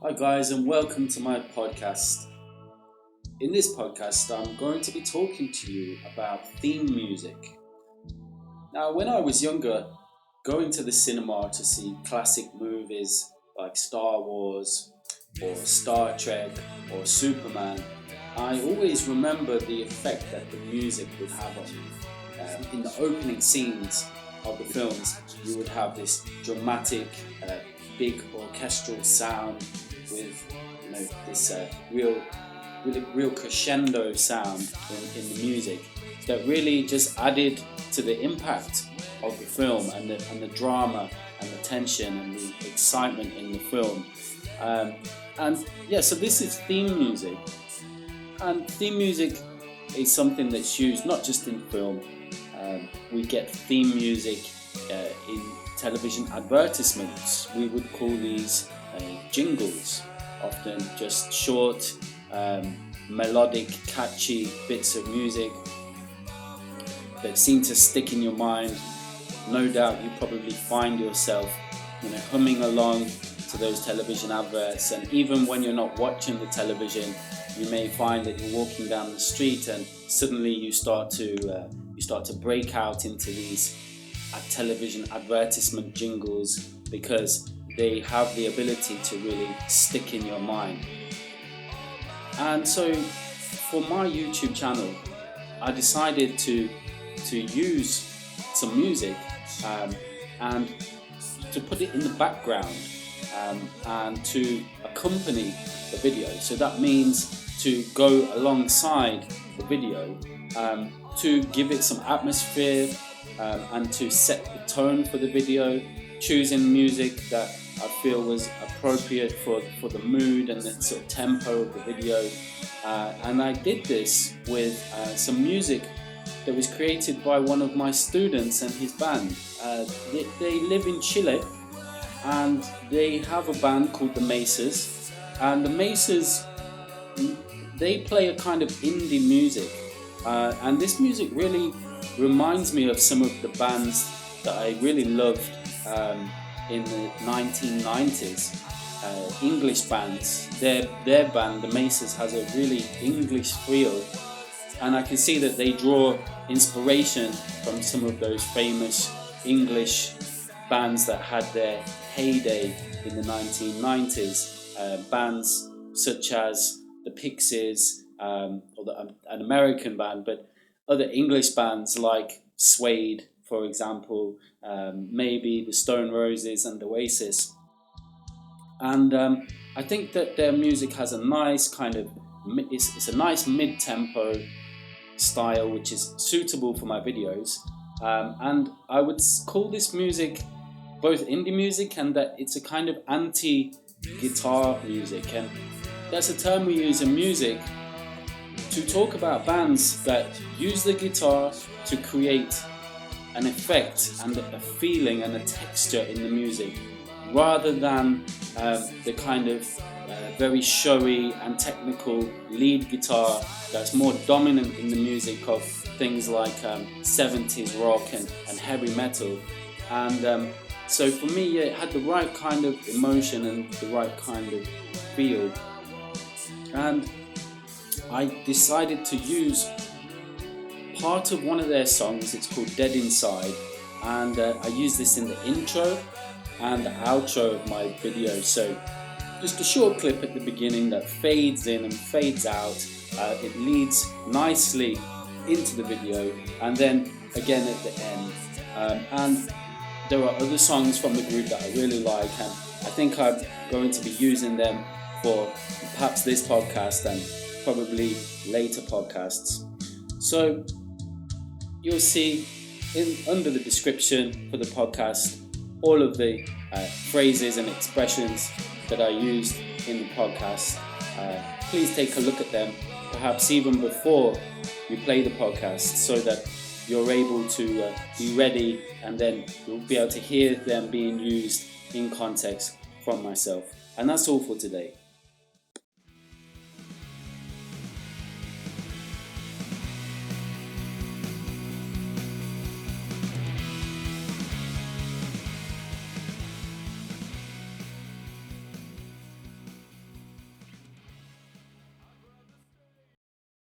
Hi guys, and welcome to my podcast. In this podcast, I'm going to be talking to you about theme music. Now, when I was younger, going to the cinema to see classic movies like Star Wars or Star Trek or Superman, I always remember the effect that the music would have on me. In the opening scenes of the films, you would have this dramatic, big orchestral sound with this real crescendo sound in the music that really just added to the impact of the film and the drama and the tension and the excitement in the film. So this is theme music, and theme music is something that's used not just in film. We get theme music in television advertisements. We would call these jingles, often just short, melodic, catchy bits of music that seem to stick in your mind. No doubt you probably find yourself, humming along to those television adverts, and even when you're not watching the television, you may find that you're walking down the street and suddenly you start to break out into these television advertisement jingles because they have the ability to really stick in your mind. And so for my YouTube channel, I decided to use some music and to put it in the background and to accompany the video. So that means to go alongside the video, to give it some atmosphere and to set the tone for the video, choosing music that I feel was appropriate for the mood and the sort of tempo of the video. And I did this with some music that was created by one of my students and his band. They live in Chile, and they have a band called the Mesas. And the Mesas, they play a kind of indie music. And this music really reminds me of some of the bands that I really loved in the 1990s. English bands. Their band, the Mesas, has a really English feel, and I can see that they draw inspiration from some of those famous English bands that had their heyday in the 1990s. Bands such as the Pixies, an American band, but other English bands like Suede, for example, maybe the Stone Roses and Oasis. And I think that their music has a nice it's a nice mid-tempo style which is suitable for my videos. And I would call this music both indie music and that it's a kind of anti-guitar music. And that's a term we use in music to talk about bands that use the guitar to create an effect and a feeling and a texture in the music, rather than the kind of very showy and technical lead guitar that's more dominant in the music of things like 70s rock and heavy metal. And so for me, it had the right kind of emotion and the right kind of feel. And I decided to use part of one of their songs. It's called Dead Inside, and I use this in the intro and the outro of my video. So just a short clip at the beginning that fades in and fades out. It leads nicely into the video, and then again at the end. And there are other songs from the group that I really like, and I think I'm going to be using them for perhaps this podcast and probably later podcasts. So you'll see under the description for the podcast all of the phrases and expressions that I used in the podcast. Please take a look at them, perhaps even before you play the podcast, so that you're able to be ready, and then you'll be able to hear them being used in context from myself. And that's all for today.